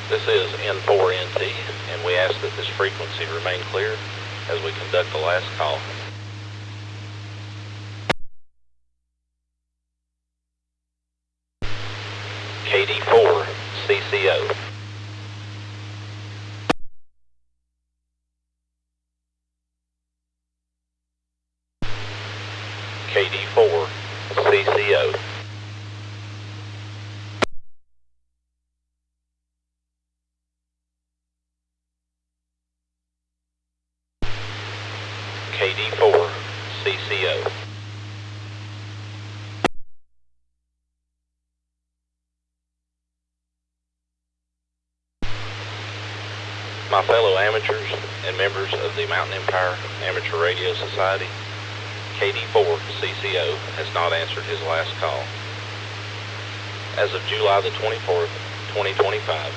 This is N4NT, and we ask that this frequency remain clear as we conduct the last call. KD4CCO. KD4CCO. KD4CCO. My fellow amateurs and members of the Mountain Empire Amateur Radio Society, KD4CCO has not answered his last call. As of July the 24th, 2025,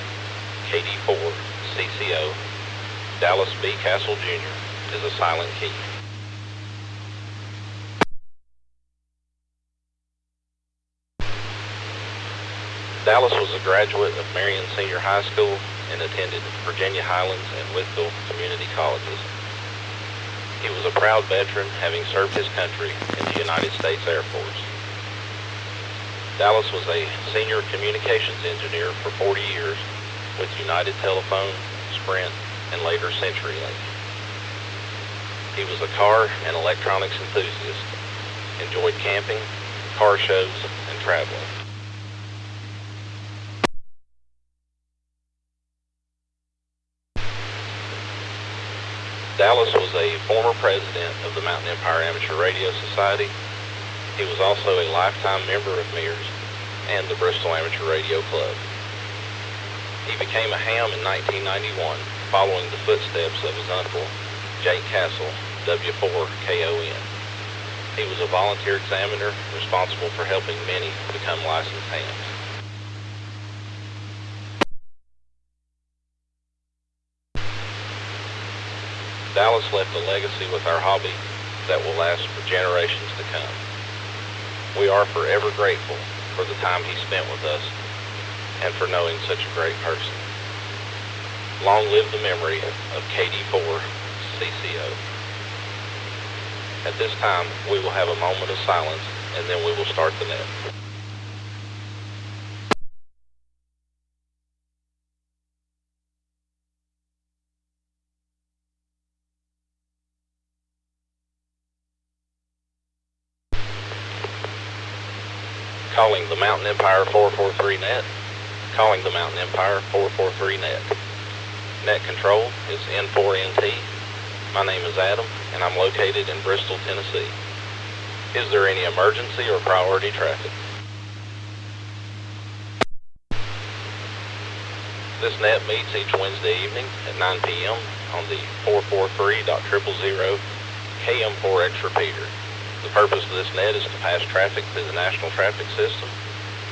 KD4CCO Dallas B, Cassell Jr. is a silent key. Dallas was a graduate of Marion Senior High School and attended Virginia Highlands and Wytheville community colleges. He was a proud veteran, having served his country in the United States Air Force. Dallas was a senior communications engineer for 40 years with United Telephone, Sprint, and later CenturyLink. He was a car and electronics enthusiast, enjoyed camping, car shows, and traveling. Dallas was a former president of the Mountain Empire Amateur Radio Society. He was also a lifetime member of MERS and the Bristol Amateur Radio Club. He became a ham in 1991, following the footsteps of his uncle, Jake Cassell, W4KON. He was a volunteer examiner responsible for helping many become licensed hams. Dallas left a legacy with our hobby that will last for generations to come. We are forever grateful for the time he spent with us and for knowing such a great person. Long live the memory of KD4CCO. At this time, we will have a moment of silence, and then we will start the net. Calling the Mountain Empire 443 net. Calling the Mountain Empire 443 net. Net control is N4NT. My name is Adam, and I'm located in Bristol, Tennessee. Is there any emergency or priority traffic? This net meets each Wednesday evening at 9 p.m. on the 443.000 KM4X repeater. The purpose of this net is to pass traffic through the national traffic system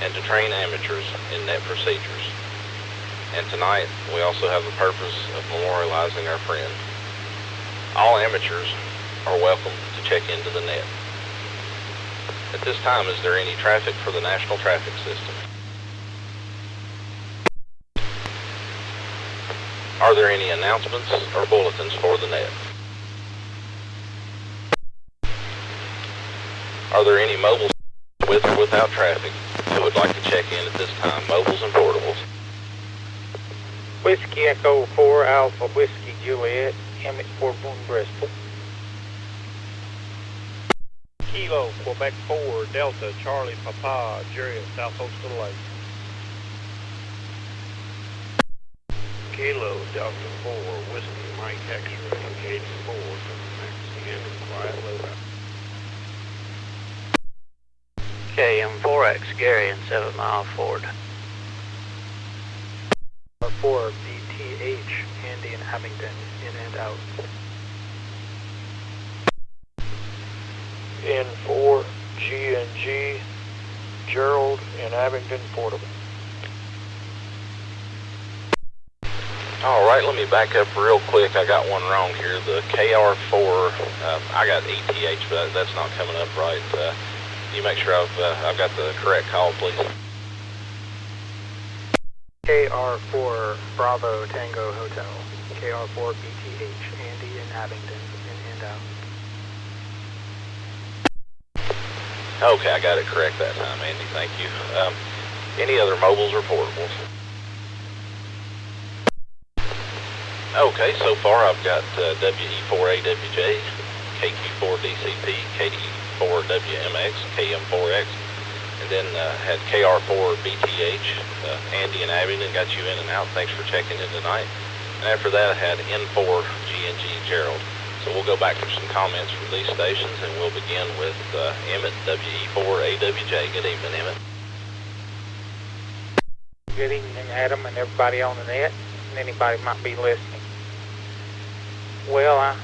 and to train amateurs in net procedures. And tonight, we also have the purpose of memorializing our friend. All amateurs are welcome to check into the net. At this time, is there any traffic for the national traffic system? Are there any announcements or bulletins for the net? Are there any mobiles with or without traffic who would like to check in at this time, mobiles and portables? Whiskey Echo 4 Alpha Whiskey Juliet, Emmett Fort Boone, Bristol. Kilo Quebec 4 Delta Charlie Papa Jerry, South Coastal Lake. Kilo Delta 4 Whiskey Mike X-Ray KD4 Mexican Quiet Loadout. KM4X Gary and 7 Mile Ford. 4 BTH Andy and Abington in and out. N4 G&G Gerald in Abington Portable. All right, let me back up real quick. I got one wrong here. The KR4, I got ETH, but that's not coming up right. You make sure I've got the correct call, please. KR4 Bravo Tango Hotel. KR4 BTH, Andy in Abingdon in Indo. Okay, I got it correct that time, Andy. Thank you. Any other mobiles or portables? Okay, so far I've got WE4AWJ, KQ4DCP, KD4WMX, KM4X, and then had KR4BTH, Andy and Abingdon, got you in and out. Thanks for checking in tonight. And after that I had N4GNG Gerald. So we'll go back through some comments from these stations, and we'll begin with Emmett, WE4AWJ. Good evening, Emmett. Good evening, Adam, and everybody on the net, and anybody might be listening. Well, I'm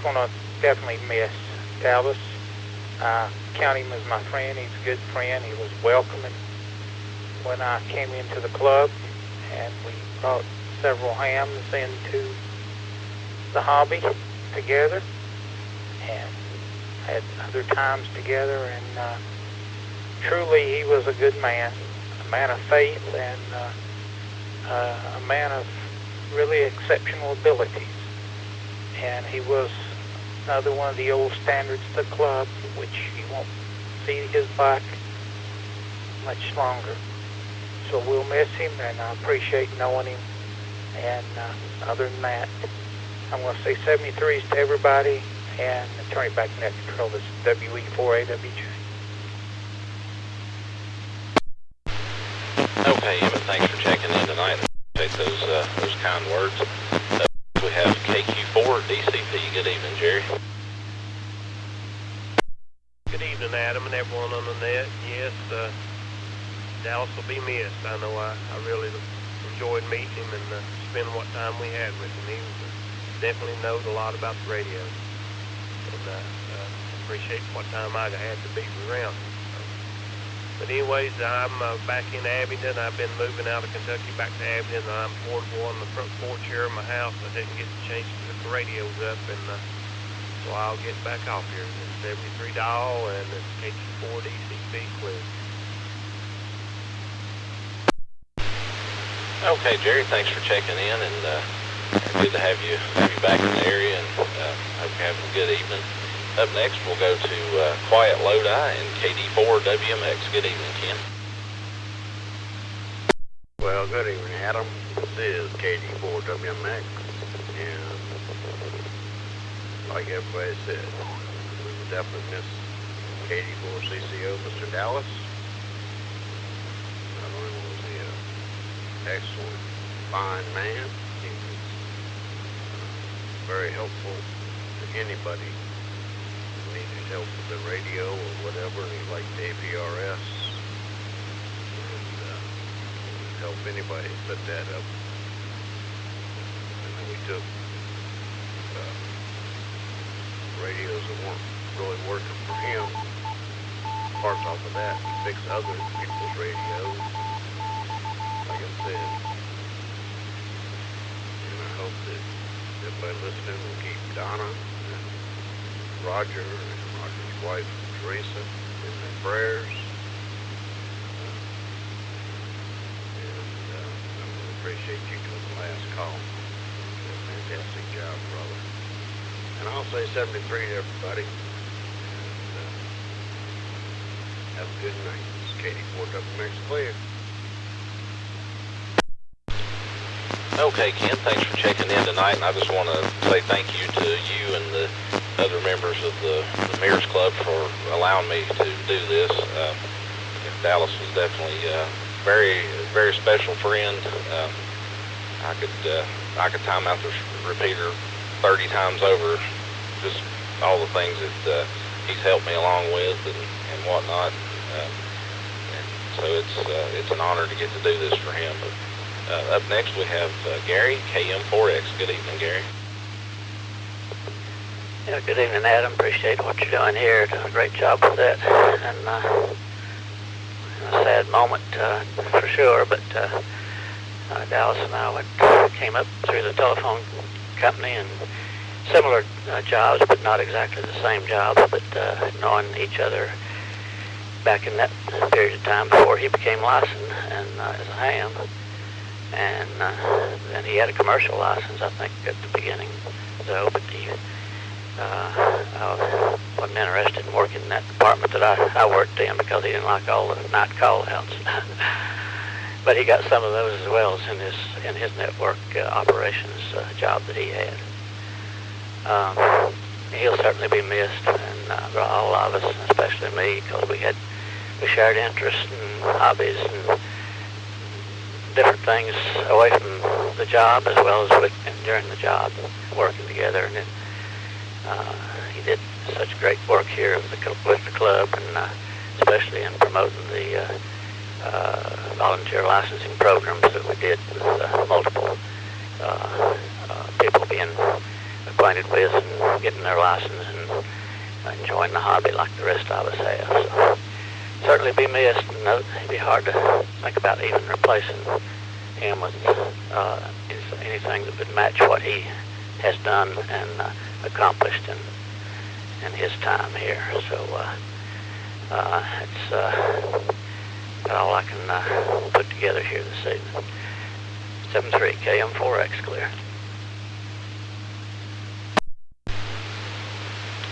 going to definitely miss Dallas. Count him as my friend. He's a good friend. He was welcoming when I came into the club, and we brought several hams into the hobby together, and had other times together, and truly he was a good man, a man of faith, and a man of really exceptional abilities. And he was another one of the old standards of the club, which you won't see his back much longer. So we'll miss him, and I appreciate knowing him. And other than that, I'm going to say 73s to everybody, and turn it back to net control. This is WE4AWJ. Okay, Emmett, thanks for checking in tonight. Take those kind words. We have KQ4DCP. Good evening, Jerry. Good evening, Adam, and everyone on the net. Yes, Dallas will be missed. I know I really enjoyed meeting him and spending what time we had with him. He was, definitely knows a lot about the radio, and appreciate what time I had to be around him. But anyways, I'm back in Abingdon. I've been moving out of Kentucky back to Abingdon. I'm portable on the front porch here of my house. I didn't get the chance to put the radios up, and so I'll get back off here. It's 73 dial, and it's KQ4DCP clear. Okay, Jerry, thanks for checking in, and good to have you back in the area, and hope you're having a good evening. Up next, we'll go to Quiet Lodi and KD4WMX. Good evening, Ken. Well, good evening, Adam. This is KD4WMX, and like everybody said, we will definitely miss KD4CCO, Mr. Dallas. Not only was he an excellent, fine man, he was very helpful to anybody who needed help with the radio or whatever, and he liked APRS. Help anybody set that up. And then we took radios that weren't really working for him, parts off of that, and fix other people's radios, like I said. And I hope that everybody listening will keep Donna and Roger and Roger's wife Teresa in their prayers. Appreciate you doing the last call. You did a fantastic job, brother. And I'll say 73 to everybody. And have a good night. This is KD4WMX clear. Okay, Ken, thanks for checking in tonight, and I just want to say thank you to you and the other members of the Mayor's Club for allowing me to do this. Dallas was definitely very, very special friend. I could time out the repeater 30 times over, just all the things that he's helped me along with and whatnot. And so it's an honor to get to do this for him. But up next we have Gary, KM4X. Good evening, Gary. Yeah, good evening, Adam. Appreciate what you're doing here. Doing a great job with that. And a sad moment for sure, but Dallas and I came up through the telephone company and similar jobs, but not exactly the same job, but knowing each other back in that period of time before he became licensed and as a ham. and then he had a commercial license, I think, at the beginning, though, but I wasn't interested in working in that department that I worked in because he didn't like all the night call-outs. But he got some of those as well as in his network operations job that he had. He'll certainly be missed, and all of us, especially me, because we shared interests and hobbies and different things away from the job as well as during the job, working together. And he did such great work here with the club, and especially in promoting the volunteer licensing programs that we did with multiple people being acquainted with and getting their license and enjoying the hobby like the rest of us have. So certainly be missed, and it'd be hard to think about even replacing him with anything that would match what he has done and accomplished in his time here. So it's about all I can put together here this evening. 7-3, KM4X clear.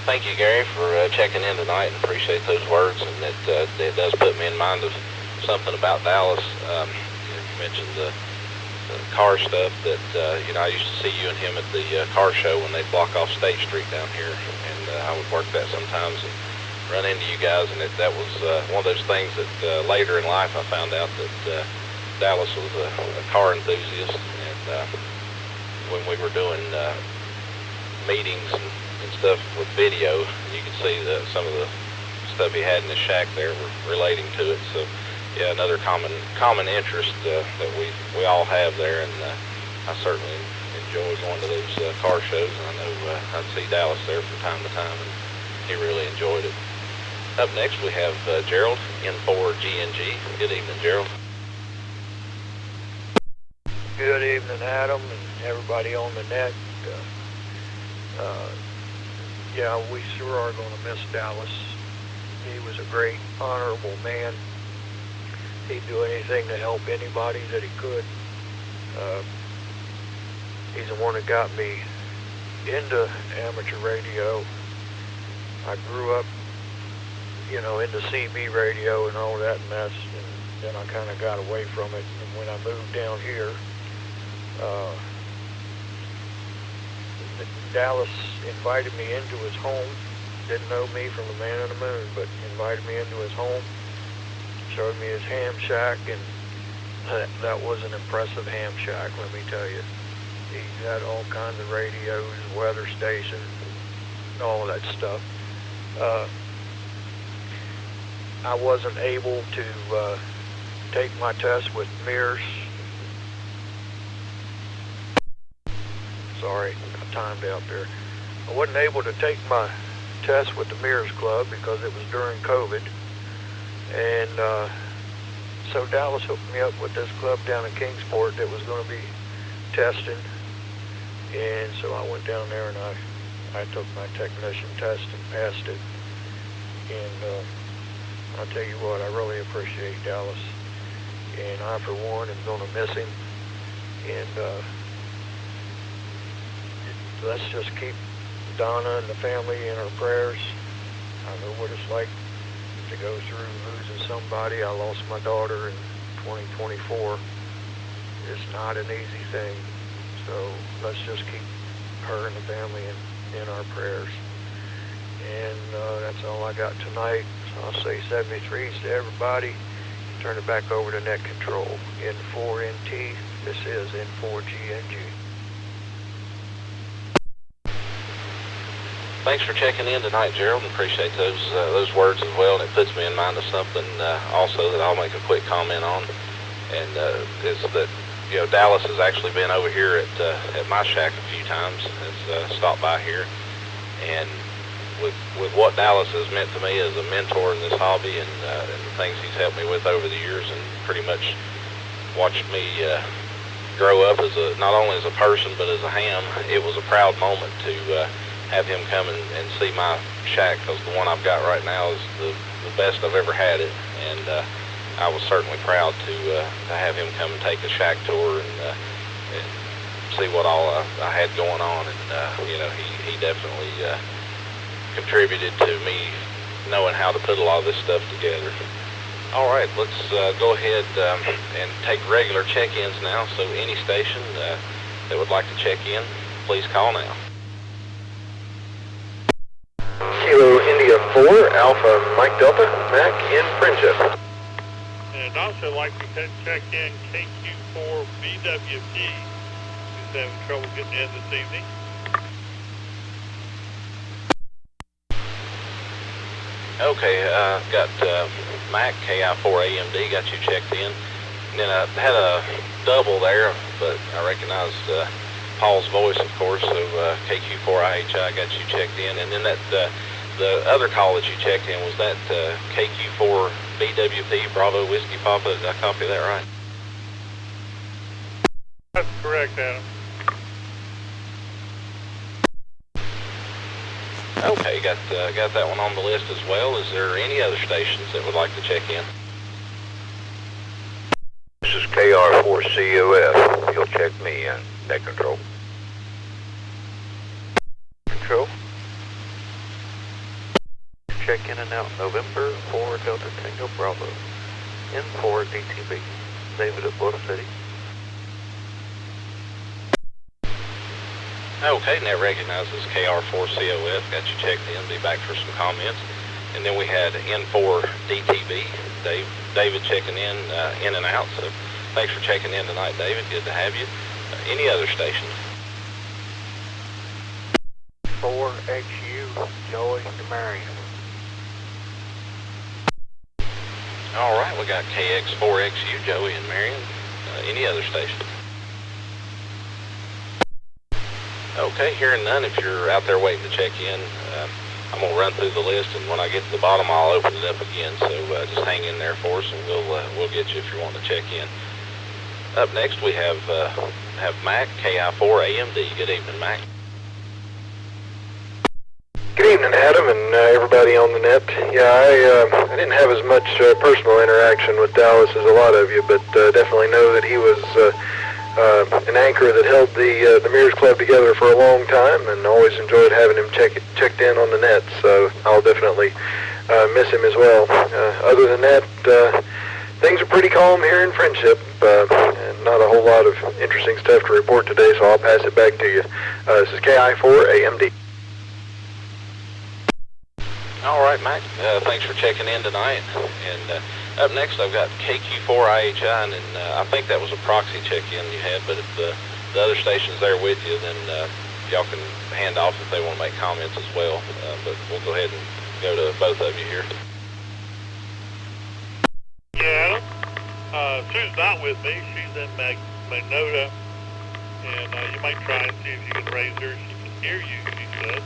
Thank you, Gary, for checking in tonight, and appreciate those words. And it does put me in mind of something about Dallas. You mentioned the car stuff that, I used to see you and him at the car show when they'd block off State Street down here. And I would work that sometimes and run into you guys. And that was one of those things that later in life I found out that Dallas was a car enthusiast. And when we were doing meetings and stuff with video, you could see some of the stuff he had in his shack there were relating to it. So yeah, another common interest that we all have there, and I certainly enjoy going to those car shows, and I know I'd see Dallas there from time to time, and he really enjoyed it. Up next we have Gerald, N4GNG. Good evening, Gerald. Good evening, Adam, and everybody on the net. Yeah, we sure are going to miss Dallas. He was a great, honorable man. He'd do anything to help anybody that he could. He's the one that got me into amateur radio. I grew up, into CB radio and all that mess, and then I kind of got away from it. And when I moved down here, Dallas invited me into his home. Didn't know me from the man on the moon, but invited me into his home. Showed me his ham shack, and that was an impressive ham shack, let me tell you. He had all kinds of radios, weather stations, all of that stuff. I wasn't able to take my test with mirrors. Sorry, I timed out there. I wasn't able to take my test with the Mirrors Club because it was during COVID. And so Dallas hooked me up with this club down in Kingsport that was going to be testing. And so I went down there and I took my technician test and passed it. And I'll tell you what, I really appreciate Dallas. And I, for one, am going to miss him. And let's just keep Donna and the family in our prayers. I know what it's like to go through losing somebody. I lost my daughter in 2024. It's not an easy thing. So let's just keep her and the family in our prayers. And that's all I got tonight. So I'll say 73s to everybody. Turn it back over to net control. N4NT. This is N4GNG. Thanks for checking in tonight, Gerald, and appreciate those words as well. And it puts me in mind of something also that I'll make a quick comment on, and is that Dallas has actually been over here at my shack a few times. Has stopped by here, and with what Dallas has meant to me as a mentor in this hobby, and the things he's helped me with over the years, and pretty much watched me grow up as not only as a person but as a ham. It was a proud moment to have him come and see my shack, because the one I've got right now is the best I've ever had it, and I was certainly proud to have him come and take a shack tour and see what all I had going on. And, you know, he definitely contributed to me knowing how to put a lot of this stuff together. All right, let's go ahead and take regular check-ins now. So any station that would like to check in, please call now. Kilo India 4, Alpha Mike Delta, Mac in Friendship. And I'd also like to check in KQ4 BWP, who's having trouble getting in this evening. Okay, got Mac KI4AMD, got you checked in. And then I had a double there, but I recognized Paul's voice, of course, so KQ4IHI got you checked in. And then that the other call that you checked in, was that KQ4 BWP Bravo Whiskey Papa? Did I copy that right? That's correct, Adam. Okay, got that one on the list as well. Is there any other stations that would like to check in? This is KD4CCO. You'll check me in. Net control. Control. Check in and out November 4 Delta Tango Bravo. N4 DTB. David at Bluff City. Okay, net recognizes KR4COF, got you checked in, be back for some comments. And then we had N4 DTB, David checking in and out, so thanks for checking in tonight, David, good to have you. Any other stations? 4XU, Joey to Marion. All right, we got KX4XU, Joey and Marion. Any other stations? Okay, hearing none. If you're out there waiting to check in, I'm going to run through the list, and when I get to the bottom, I'll open it up again. So just hang in there for us, and we'll get you if you want to check in. Up next, we have Mac KI4AMD. Good evening, Mac. Good evening, Adam, and everybody on the net. Yeah, I didn't have as much personal interaction with Dallas as a lot of you, but definitely know that he was an anchor that held the Mears Club together for a long time, and always enjoyed having him checked in on the net. So I'll definitely miss him as well. Other than that, things are pretty calm here in Friendship, and not a whole lot of interesting stuff to report today. So I'll pass it back to you. This is KI4AMD. All right, Mac. Thanks for checking in tonight. And up next, I've got KQ4IHI, and I think that was a proxy check-in you had, but if the other station's there with you, then y'all can hand off if they want to make comments as well. But we'll go ahead and go to both of you here. Yeah, Adam. Sue's not with me. She's in Magnota, and you might try and see if you can raise her. She can hear you, she said.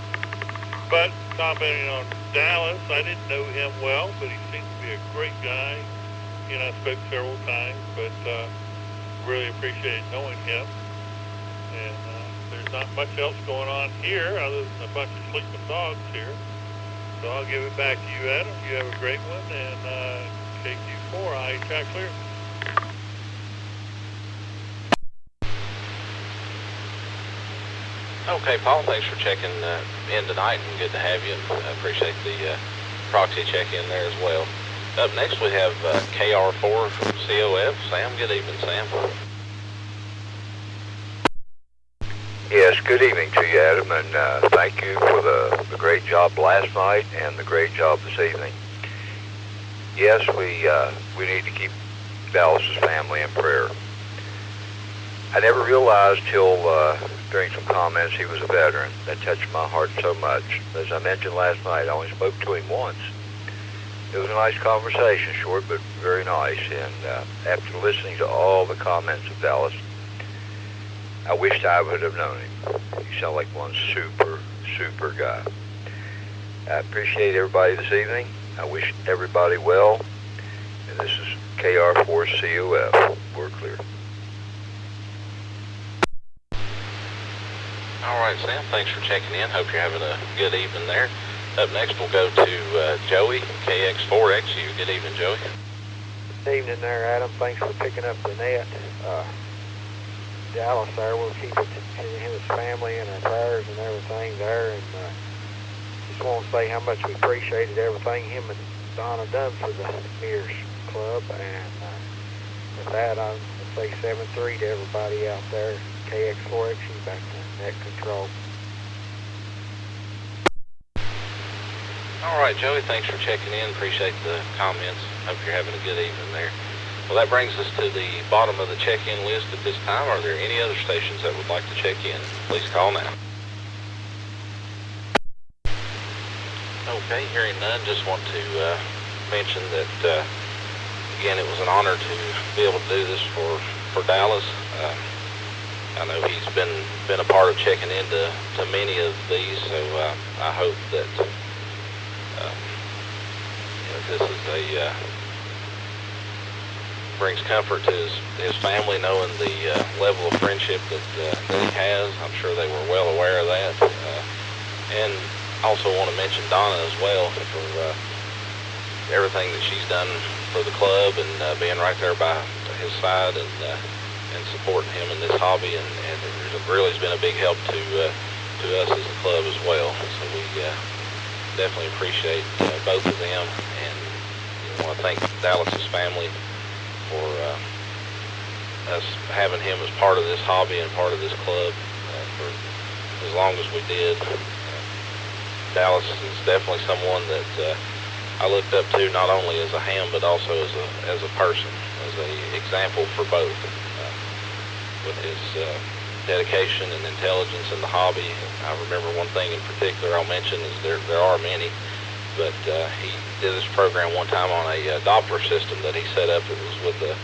But commenting on Dallas, I didn't know him well, but he seems to be a great guy. He and I spoke several times, but really appreciated knowing him. And there's not much else going on here other than a bunch of sleeping dogs here. So I'll give it back to you, Adam. You have a great one, and KQ4, IHI clear. Okay, Paul, thanks for checking in tonight, and good to have you, and I appreciate the proxy check-in there as well. Up next, we have KR4COF. Sam, good evening, Sam. Yes, good evening to you, Adam, and thank you for the great job last night and the great job this evening. Yes, we need to keep Dallas's family in prayer. I never realized till during some comments he was a veteran. That touched my heart so much. As I mentioned last night, I only spoke to him once. It was a nice conversation, short but very nice. And after listening to all the comments of Dallas, I wished I would have known him. He sounded like one super guy. I appreciate everybody this evening. I wish everybody well. And this is KR4COF. We're clear. All right, Sam, thanks for checking in. Hope you're having a good evening there. Up next, we'll go to Joey, KX4XU. Good evening, Joey. Evening there, Adam. Thanks for picking up the net. Dallas there, we'll keep it to his family and our prayers and everything there. And just want to say how much we appreciated everything him and Donna done for the Mears Club. And with that, I'll say 7-3 to everybody out there. KX4XE back to net control. All right, Joey, thanks for checking in. Appreciate the comments. Hope you're having a good evening there. Well, that brings us to the bottom of the check-in list at this time. Are there any other stations that would like to check in? Please call now. Okay, hearing none, just want to mention that, again, it was an honor to be able to do this for Dallas. I know he's been a part of checking into many of these, so I hope that this is brings comfort to his family, knowing the level of friendship that he has. I'm sure they were well aware of that. And also want to mention Donna as well for everything that she's done for the club and being right there by his side and supporting him in this hobby. And it really has been a big help to us as a club as well. So we definitely appreciate both of them, and want to thank Dallas's family for us having him as part of this hobby and part of this club for as long as we did. Dallas is definitely someone that I looked up to, not only as a ham but also as a person, as an example for both. With his dedication and intelligence in the hobby. I remember one thing in particular I'll mention is there are many, but he did this program one time on a Doppler system that he set up. It was with a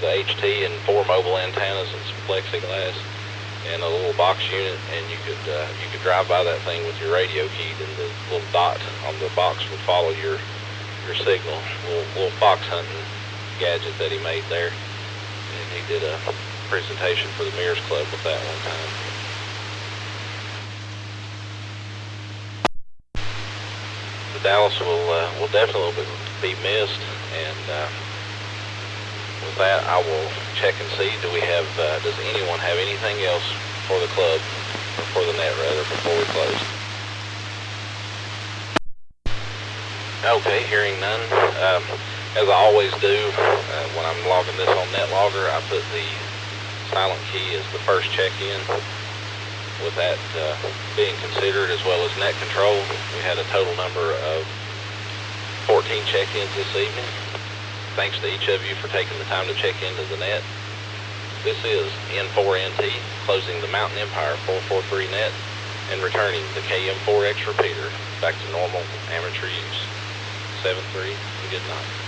HT and 4 mobile antennas and some plexiglass and a little box unit, and you could drive by that thing with your radio keyed, and the little dot on the box would follow your signal. Little fox hunting gadget that he made there, and he did a presentation for the Mears Club with that one time. The Dallas will definitely be missed, and with that, I will check and see. Does anyone have anything else for the club, or for the net rather, before we close? Okay, hearing none. As I always do, when I'm logging this on NetLogger, I put the silent key as the first check-in. With that being considered, as well as net control, we had a total number of 14 check-ins this evening. Thanks to each of you for taking the time to check into the net. This is N4NT, closing the Mountain Empire 443 net and returning the KM4X repeater back to normal amateur use. 7-3, and good night.